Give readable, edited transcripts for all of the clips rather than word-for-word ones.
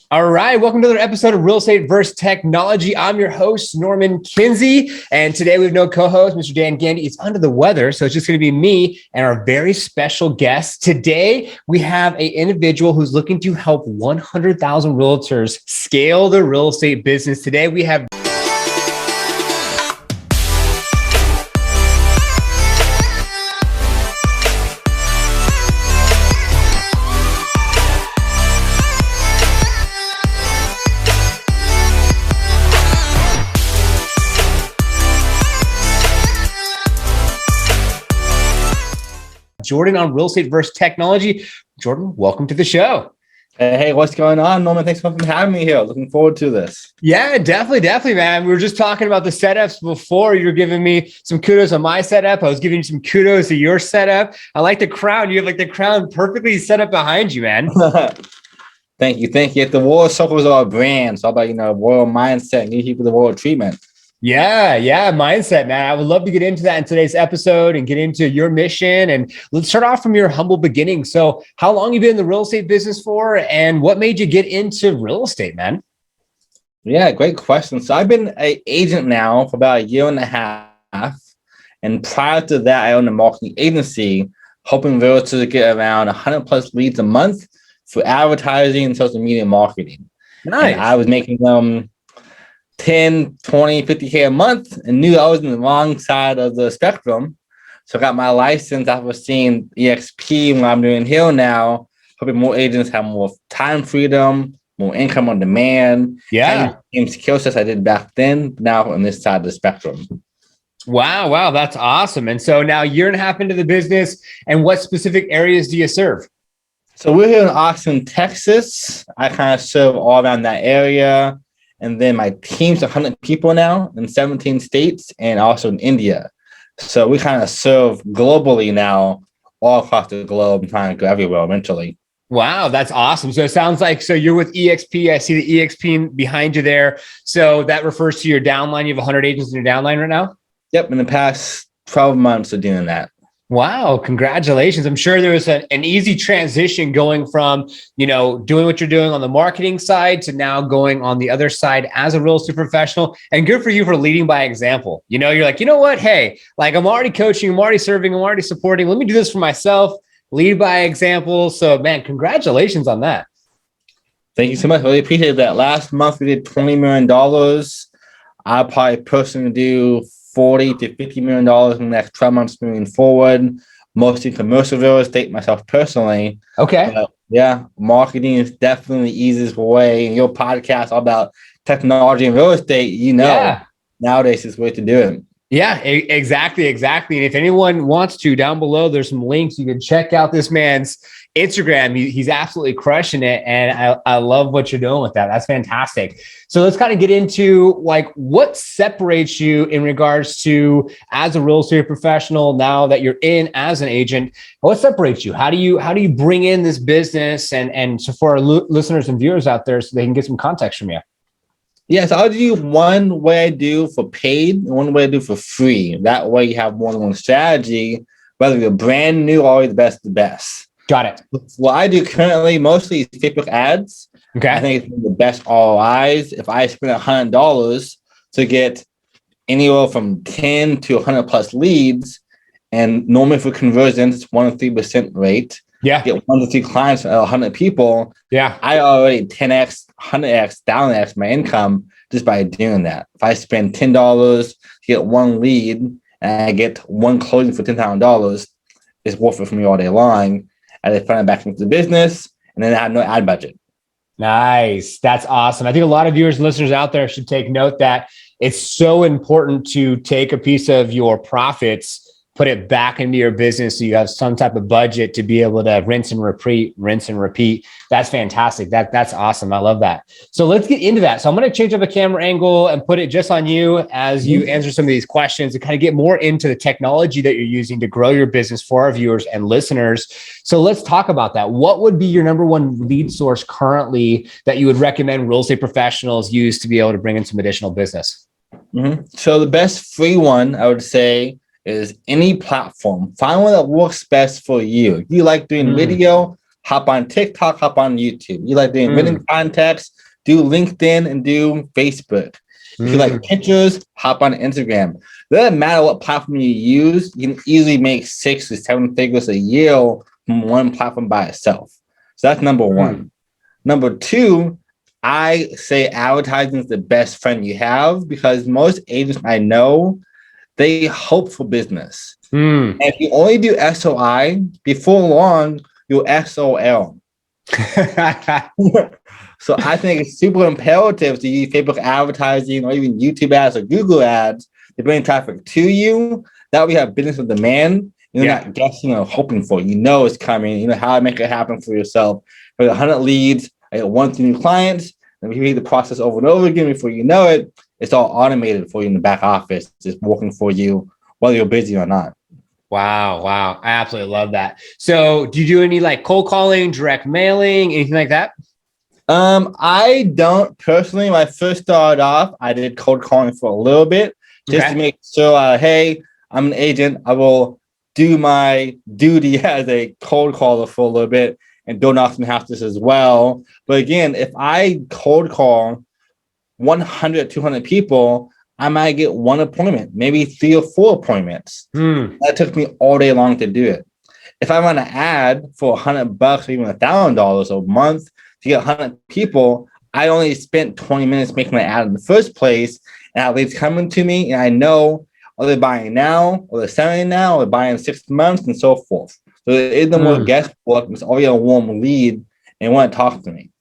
All right, welcome to another episode of Real Estate vs. Technology. I'm your host, Norman Kinsey, and today we have no co-host, Mr. Dan Gandy. He's under the weather, so it's just going to be me and our very special guest. Today, we have an individual who's looking to help 100,000 realtors scale their real estate business. Today, we have Jordan on Real Estate vs. Technology. Jordan, welcome to the show. Hey, what's going on, Norman? Thanks for having me here. Looking forward to this. Yeah, definitely, man. We were just talking about the setups before. You were giving me some kudos on my setup. I was giving you some kudos to your setup. I like the crown. You have like the crown perfectly set up behind you, man. Thank you. The royal circle is our brand. It's all about, royal mindset, new people, the royal treatment. Yeah, mindset, man. I would love to get into that in today's episode and get into your mission. And let's start off from your humble beginnings. So how long have you been in the real estate business for, and what made you get into real estate, man? Yeah, great question. So I've been an agent now for about a year and a half. And prior to that, I owned a marketing agency, helping realtors to get around 100 plus leads a month for advertising and social media marketing. Nice. And I was making them 10, 20, 50K a month, and knew I was on the wrong side of the spectrum. So I got my license after seeing EXP when I'm doing here now, hoping more agents have more time freedom, more income on demand. Yeah. Same skill sets I did back then, now on this side of the spectrum. Wow. That's awesome. And so now a year and a half into the business, and what specific areas do you serve? So we're here in Austin, Texas. I kind of serve all around that area. And then my team's 100 people now in 17 states and also in India. So we kind of serve globally now, all across the globe, trying to go everywhere eventually. Wow, that's awesome. So it sounds like, so you're with EXP. I see the EXP behind you there. So that refers to your downline. You have 100 agents in your downline right now? Yep, in the past 12 months of doing that. Wow, congratulations. I'm sure there was an easy transition going from, doing what you're doing on the marketing side to now going on the other side as a real estate professional. And good for you for leading by example. You're like, you know what? Hey, like I'm already coaching, I'm already serving, I'm already supporting. Let me do this for myself, lead by example. So man, congratulations on that. Thank you so much. Really appreciate that. Last month we did $20 million. I'll probably personally do $40 to $50 million in the next 12 months moving forward, mostly commercial real estate myself personally. Okay. Yeah, marketing is definitely the easiest way. And your podcast all about technology and real estate, nowadays is the way to do it. Yeah, exactly. And if anyone wants to, down below, there's some links. You can check out this man's Instagram. He's absolutely crushing it. And I love what you're doing with that. That's fantastic. So let's kind of get into like what separates you in regards to as a real estate professional now that you're in as an agent. What separates you? How do you bring in this business and so for our listeners and viewers out there so they can get some context from you? Yes, I'll do one way I do for paid and one way I do for free. That way you have more than one strategy, whether you're brand new or always the best. Got it. What I do currently mostly is Facebook ads. Okay. I think it's the best ROIs. If I spend $100 to get anywhere from 10 to 100 plus leads, and normally for conversions, it's 1 to 3% rate. Yeah. Get 1 to 3 clients for 100 people. Yeah. I already 10x, 100x, 1000x my income just by doing that. If I spend $10 to get 1 lead and I get 1 closing for $10,000, it's worth it for me all day long. And I find it back into the business, and then I have no ad budget. Nice. That's awesome. I think a lot of viewers and listeners out there should take note that it's so important to take a piece of your profits, put it back into your business so you have some type of budget to be able to rinse and repeat. That's fantastic. That's awesome. I love that. So let's get into that. So I'm going to change up the camera angle and put it just on you as you answer some of these questions and kind of get more into the technology that you're using to grow your business for our viewers and listeners. So let's talk about that. What would be your number one lead source currently that you would recommend real estate professionals use to be able to bring in some additional business? So the best free one, I would say, is any platform. Find one that works best for you. If you like doing video, hop on TikTok, hop on YouTube. You like doing written context, do LinkedIn and do Facebook. If you like pictures, hop on Instagram. It doesn't matter what platform you use, you can easily make 6 to 7 figures a year from one platform by itself. So that's number one. Number two, I say advertising is the best friend you have, because most agents I know, they hope for business. And if you only do SOI, before long, you'll SOL. So I think it's super imperative to use Facebook advertising or even YouTube ads or Google ads to bring traffic to you. That way you have business with demand. You're not guessing or hoping for it. You know it's coming. You know how to make it happen for yourself. For 100 leads, I get 1 to new clients, and repeat the process over and over again. Before you know it, it's all automated for you in the back office. It's working for you, whether you're busy or not. Wow. I absolutely love that. So do you do any like cold calling, direct mailing, anything like that? I don't personally. When I first started off, I did cold calling for a little bit just to make sure, hey, I'm an agent. I will do my duty as a cold caller for a little bit and build off some houses as well. But again, if I cold call 100, 200 people, I might get 1 appointment, maybe 3 or 4 appointments. That took me all day long to do it. If I run an ad for $100 or even $1,000 a month to get 100 people, I only spent 20 minutes making the ad in the first place, and that leads coming to me, and I know are they buying now, or they're selling now, or they're buying in 6 months, and so forth. So there is no more guesswork. It's already a warm lead and want to talk to me.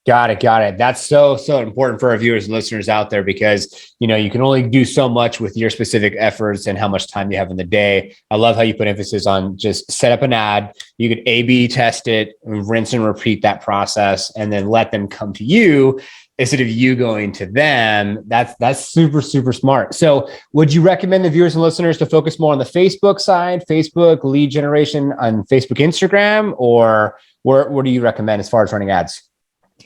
Got it. That's so important for our viewers and listeners out there, because, you know, you can only do so much with your specific efforts and how much time you have in the day. I love how you put emphasis on just set up an ad. You could A/B test it, rinse and repeat that process, and then let them come to you instead of you going to them. That's super smart. So would you recommend the viewers and listeners to focus more on the Facebook side, Facebook lead generation on Facebook, Instagram, or what do you recommend as far as running ads?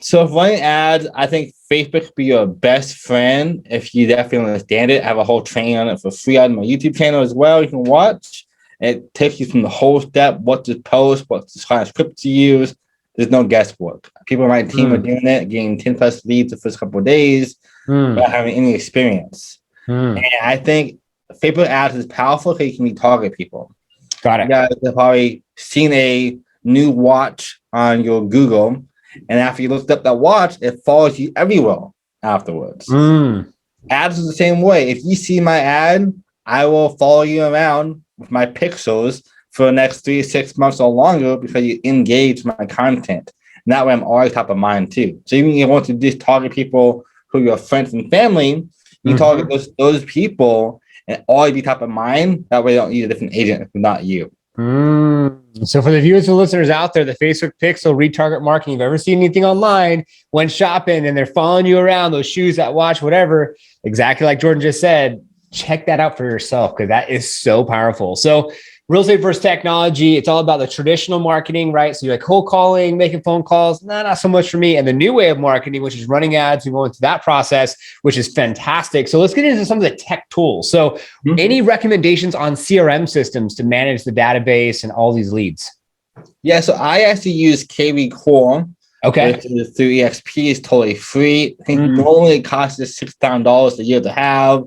So for running ads, I think Facebook would be your best friend if you definitely understand it. I have a whole training on it for free on my YouTube channel as well. You can watch. It takes you from the whole step, what to post, what kind of script to use. There's no guesswork. People on my team are doing it, getting 10 plus leads the first couple of days without having any experience. And I think Facebook ads is powerful because you can retarget people. Got it. You guys have probably seen a new watch on your Google, and after you looked up that watch, it follows you everywhere afterwards. Ads is the same way. If you see my ad, I will follow you around with my pixels for the next 3 to 6 months or longer because you engage my content. And that way I'm always top of mind too. So even if you want to just target people who are your friends and family, you target those people and always be top of mind. That way you don't need a different agent if not you. So for the viewers and listeners out there, the Facebook pixel retarget marketing, if you've ever seen anything online, went shopping and they're following you around, those shoes, that watch, whatever, exactly like Jordan just said, check that out for yourself, because that is so powerful. So real estate versus technology, it's all about the traditional marketing, right? So you're like cold calling, making phone calls, not so much for me. And the new way of marketing, which is running ads, we go into that process, which is fantastic. So let's get into some of the tech tools. So any recommendations on CRM systems to manage the database and all these leads? Yeah, so I actually use KV Core. Okay. Which is through EXP, is totally free. I think normally it costs us $6,000 a year to have,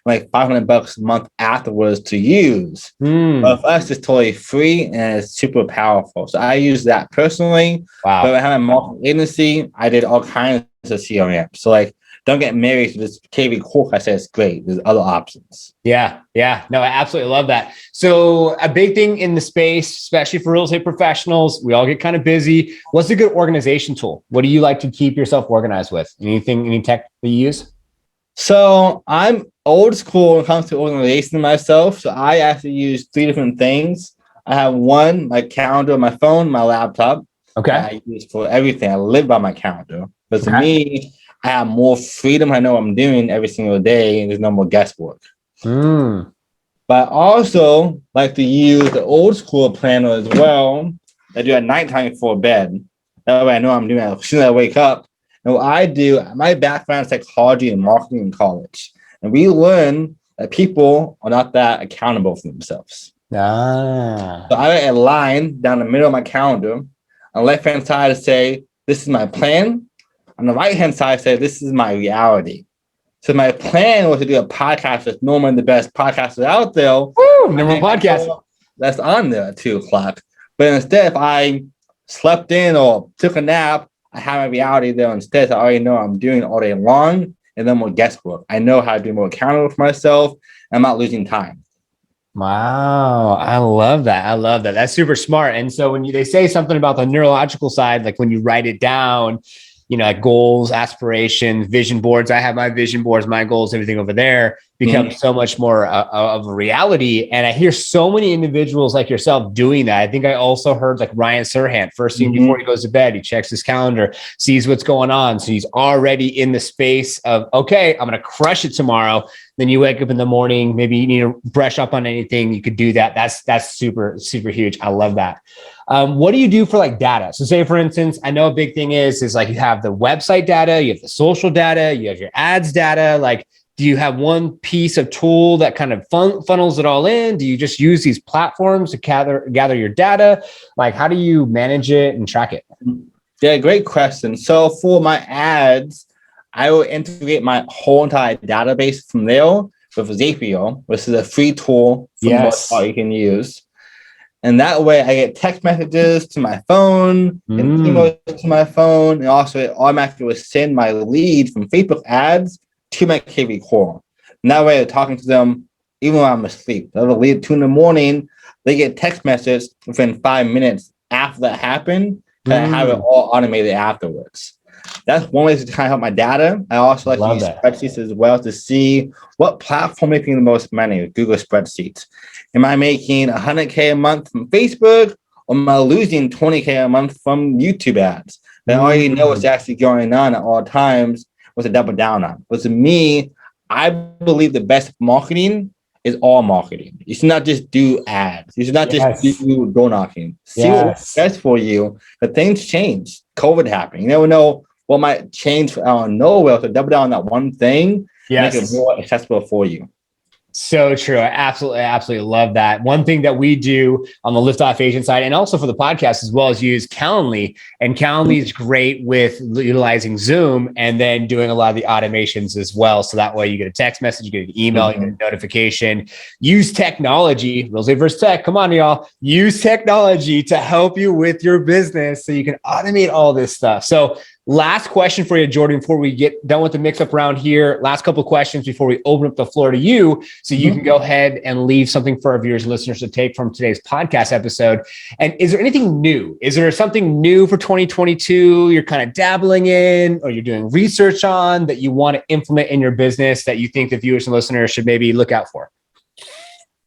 like $500 a month afterwards to use. But for us, it's totally free and it's super powerful. So I use that personally. Wow. But when I had my marketing agency, I did all kinds of CRM. So like, don't get married to this KV Core. I said it's great. There's other options. Yeah. No, I absolutely love that. So a big thing in the space, especially for real estate professionals, we all get kind of busy. What's a good organization tool? What do you like to keep yourself organized with? Any tech that you use? So I'm old school when it comes to organization myself. So I actually use 3 different things. I have one, my calendar, my phone, my laptop. Okay. I use for everything. I live by my calendar. But to me, I have more freedom. I know what I'm doing every single day, and there's no more guesswork. But I also like to use the old school planner as well. I do at nighttime before bed. That way I know what I'm doing as soon as I wake up. And what I do, my background is psychology and marketing in college. And we learn that people are not that accountable for themselves. So I write a line down the middle of my calendar. On the left-hand side, I say, this is my plan. On the right-hand side, I say, this is my reality. So my plan was to do a podcast with Norman, the best podcaster out there. Woo, number one podcast. That's on there at 2:00. But instead, if I slept in or took a nap, I have my reality there instead. So I already know I'm doing it all day long, and then more guesswork. I know how to be more accountable for myself. I'm not losing time. Wow. I love that. I love that. That's super smart. And so when they say something about the neurological side, like when you write it down, like goals, aspirations, vision boards. I have my vision boards, my goals, everything over there becomes so much more of a reality. And I hear so many individuals like yourself doing that. I think I also heard like Ryan Serhant, first thing before he goes to bed, he checks his calendar, sees what's going on. So he's already in the space of, okay, I'm going to crush it tomorrow. Then you wake up in the morning, maybe you need to brush up on anything. You could do that. That's super, super huge. I love that. What do you do for like data? So say, for instance, I know a big thing is like you have the website data, you have the social data, you have your ads data. Like, do you have one piece of tool that kind of funnels it all in? Do you just use these platforms to gather your data? Like, how do you manage it and track it? Yeah, great question. So for my ads, I will integrate my whole entire database from there with Zapier, which is a free tool from you can use. And that way I get text messages to my phone and emails to my phone. And also it automatically will send my lead from Facebook ads to my KV core. And that way I'm talking to them even when I'm asleep. They'll lead 2 a.m. They get text message within 5 minutes after that happened. And I have it all automated afterwards. That's one way to kind of help my data. I also like to use spreadsheets as well to see what platform making the most money with Google Spreadsheets. Am I making $100K a month from Facebook, or am I losing $20K a month from YouTube ads? Then I already know what's actually going on at all times, what to double down on. But to me, I believe the best marketing is all marketing. You should not just do ads. You should not just do door knocking. See what's best for you. But things change. COVID happened. You never know what might change out of nowhere. So double down on that one thing, make it more accessible for you. So true. I absolutely love that. One thing that we do on the Liftoff Agent side, and also for the podcast as well, is use Calendly. And Calendly is great with utilizing Zoom and then doing a lot of the automations as well. So that way you get a text message, you get an email, you get a notification. Use technology, real estate versus tech. Come on, y'all. Use technology to help you with your business so you can automate all this stuff. So last question for you, Jordan, before we get done with the mix-up round here. Last couple of questions before we open up the floor to you, so you can go ahead and leave something for our viewers and listeners to take from today's podcast episode. And is there anything new? Is there something new for 2022 you're kind of dabbling in or you're doing research on that you want to implement in your business that you think the viewers and listeners should maybe look out for?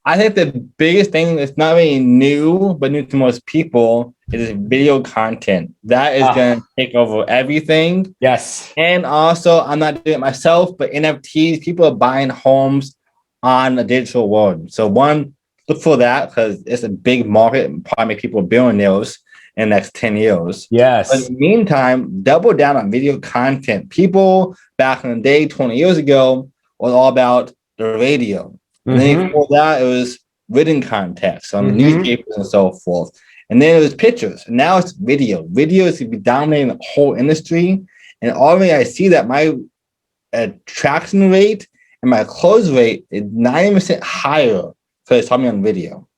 I think the biggest thing that's not really new, but new to most people, is video content. That is going to take over everything. Yes. And also, I'm not doing it myself, but NFTs, people are buying homes on the digital world. So one, look for that because it's a big market and probably make people billionaires in the next 10 years. Yes. But in the meantime, double down on video content. People back in the day, 20 years ago, was all about the radio. And then before that, it was written context on the newspapers and so forth. And then it was pictures. And now it's video. Video is going to be dominating the whole industry. And already I see that my attraction rate and my close rate is 90% higher for it's coming on video.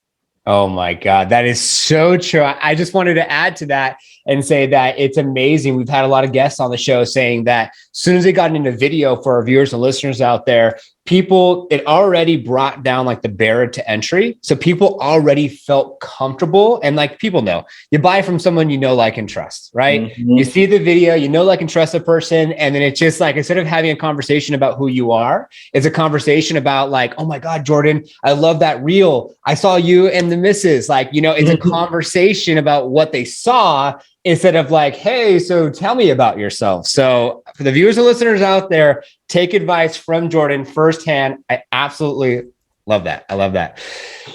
Oh my God, that is so true. I just wanted to add to that and say that it's amazing. We've had a lot of guests on the show saying that as soon as they got into video, for our viewers and listeners out there, it already brought down like the barrier to entry. So people already felt comfortable. And like people know, you buy from someone you know, like, and trust, right? You see the video, you know, like, and trust a person. And then it's just like, instead of having a conversation about who you are, it's a conversation about like, oh my God, Jordan, I love that reel. I saw you and the missus. Like, it's a conversation about what they saw instead of like, hey, so tell me about yourself. So for the viewers and listeners out there, take advice from Jordan firsthand. I absolutely love that. I love that.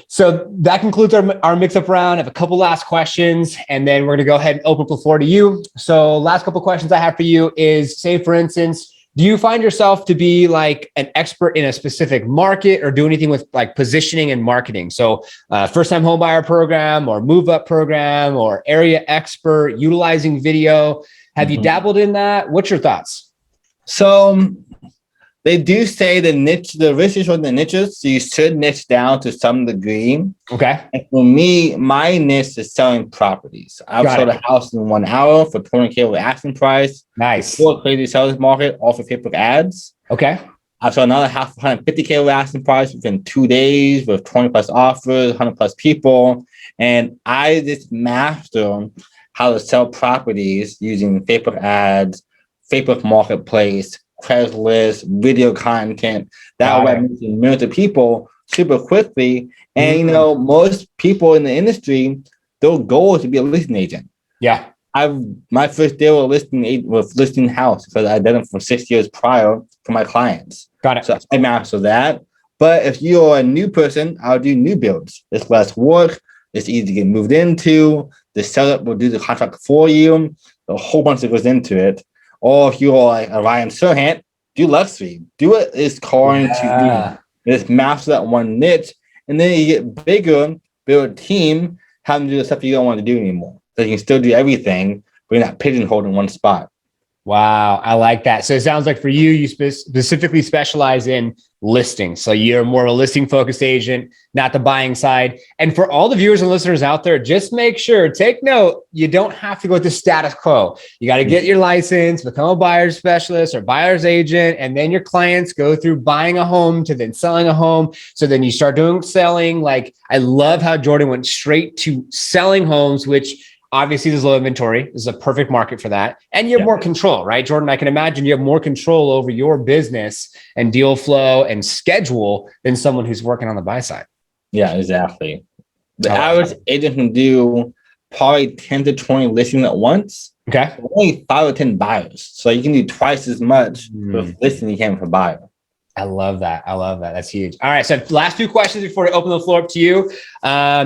So that concludes our mix-up round. I have a couple last questions, and then we're going to go ahead and open up the floor to you. So last couple questions I have for you is, say, for instance, Do you find yourself to be like an expert in a specific market or do anything with like positioning and marketing? So first time home buyer program or move up program or area expert utilizing video. Have you dabbled in that? What's your thoughts? So they do say the research on the niches, so you should niche down to some degree. Okay. And for me, my niche is selling properties. I've sold a house in 1 hour for 20K with asking price. Nice. Before crazy sellers market, off of Facebook ads. Okay. I've sold another house for 150K with asking price within 2 days with 20 plus offers, 100 plus people. And I just master how to sell properties using Facebook ads, Facebook Marketplace, Craigslist, video content. That way I'm reaching millions of people super quickly. And, you know, most people in the industry, their goal is to be a listing agent. Yeah. My first deal with listing house because I did it for 6 years prior for my clients. Got it. So I master that. But if you're a new person, I'll do new builds. It's less work. It's easy to get moved into. The seller will do the contract for you. A whole bunch that goes into it. Or if you're like a Ryan Serhant, do luxury. Do it is calling to you. Just master that one niche. And then you get bigger, build a team, have them do the stuff you don't want to do anymore. So you can still do everything, but you're not pigeonholed in one spot. Wow. I like that. So it sounds like for you, you specifically specialize in listings. So you're more of a listing focused agent, not the buying side. And for all the viewers and listeners out there, just make sure, take note, you don't have to go with the status quo. You got to get your license, become a buyer's specialist or buyer's agent. And then your clients go through buying a home to then selling a home. So then you start doing selling. Like, I love how Jordan went straight to selling homes, which obviously there's low inventory. This is a perfect market for that. And you have more control, right, Jordan? I can imagine you have more control over your business and deal flow and schedule than someone who's working on the buy side. Yeah, exactly. The average agent can do probably 10 to 20 listings at once. Okay. Only 5 or 10 buyers. So you can do twice as much for listing you can for buyer. I love that. I love that. That's huge. All right. So last 2 questions before I open the floor up to you.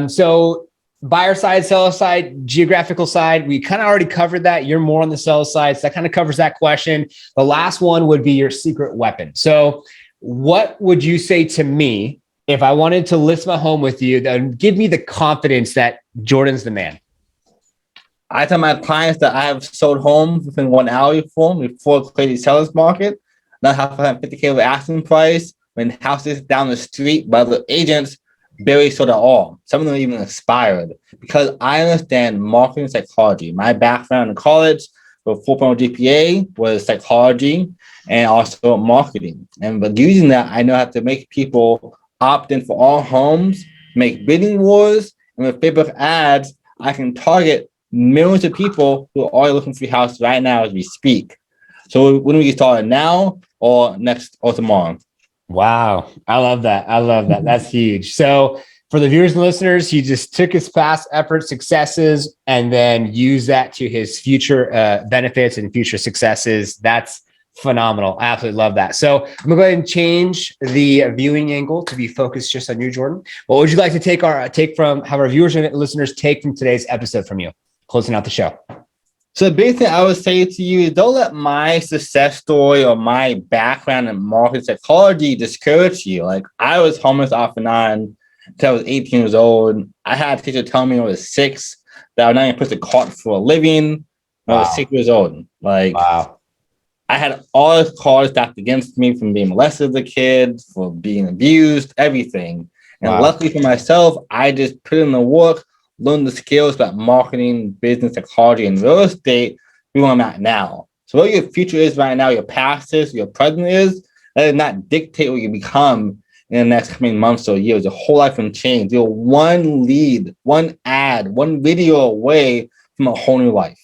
So buyer side, seller side, geographical side, we kind of already covered that. You're more on the seller side. So that kind of covers that question. The last one would be your secret weapon. So what would you say to me if I wanted to list my home with you that would give me the confidence that Jordan's the man? I tell my clients that I have sold homes within 1 hour before crazy sellers market. Not half 50K of asking price when houses down the street by the agents barely sold at all. Some of them even expired because I understand marketing psychology. My background in college with 4.0 GPA was psychology and also marketing. And but using that, I know how to make people opt in for all homes, make bidding wars, and with Facebook ads, I can target millions of people who are already looking for your house right now as we speak. So when we get started now or next or tomorrow? Wow. I love that. I love that. That's huge. So for the viewers and listeners, he just took his past efforts, successes, and then used that to his future benefits and future successes. That's phenomenal. I absolutely love that. So I'm gonna go ahead and change the viewing angle to be focused just on you, Jordan. What would you like to have our viewers and listeners take from today's episode from you? Closing out the show. So the big thing I would say to you is don't let my success story or my background in market psychology discourage you. Like I was homeless off and on until I was 18 years old. I had a teacher tell me when I was 6 that I was not even supposed to cart for a living when I was 6 years old. Like I had all this cards stacked against me from being molested as a kid, for being abused, everything. And luckily for myself, I just put in the work, learn the skills about marketing, business, psychology, and real estate, be where I'm at now. So what your future is right now, your past is, your present is, that does not dictate what you become in the next coming months or years. Your whole life can change. You're one lead, one ad, one video away from a whole new life.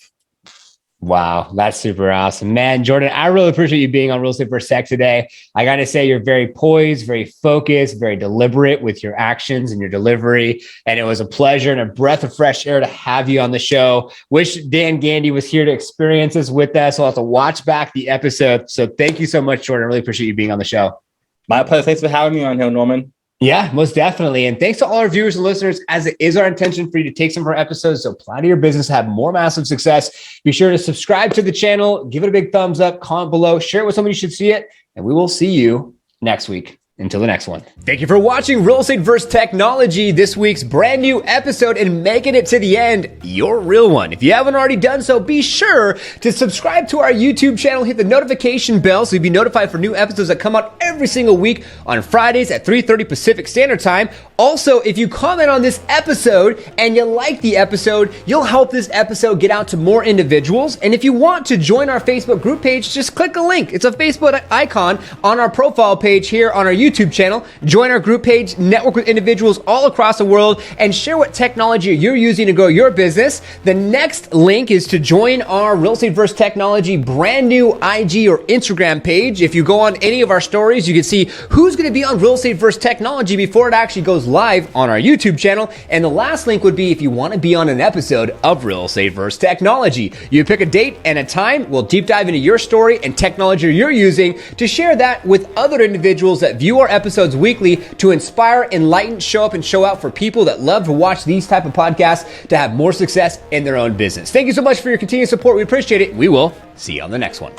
Wow, that's super awesome, man. Jordan, I really appreciate you being on Real Estate for a Sec today. I got to say, you're very poised, very focused, very deliberate with your actions and your delivery. And it was a pleasure and a breath of fresh air to have you on the show. Wish Dan Gandy was here to experience this with us. We'll have to watch back the episode. So thank you so much, Jordan. I really appreciate you being on the show. My pleasure. Thanks for having me on here, Norman. Yeah, most definitely. And thanks to all our viewers and listeners, as it is our intention for you to take some of our episodes to apply to your business, have more massive success. Be sure to subscribe to the channel, give it a big thumbs up, comment below, share it with someone you should see it, and we will see you next week. Until the next one. Thank you for watching Real Estate vs. Technology, this week's brand new episode, and making it to the end, your real one. If you haven't already done so, be sure to subscribe to our YouTube channel, hit the notification bell so you'll be notified for new episodes that come out every single week on Fridays at 3:30 Pacific Standard Time. Also, if you comment on this episode and you like the episode, you'll help this episode get out to more individuals. And if you want to join our Facebook group page, just click a link. It's a Facebook icon on our profile page here on our YouTube channel. Join our group page, network with individuals all across the world, and share what technology you're using to grow your business. The next link is to join our Real Estate vs. Technology brand new IG or Instagram page. If you go on any of our stories, you can see who's going to be on Real Estate vs. Technology before it actually goes live on our YouTube channel. And the last link would be if you want to be on an episode of Real Estate vs. Technology. You pick a date and a time, we'll deep dive into your story and technology you're using to share that with other individuals that view our episodes weekly to inspire, enlighten, show up, and show out for people that love to watch these type of podcasts to have more success in their own business. Thank you so much for your continued support. We appreciate it. We will see you on the next one.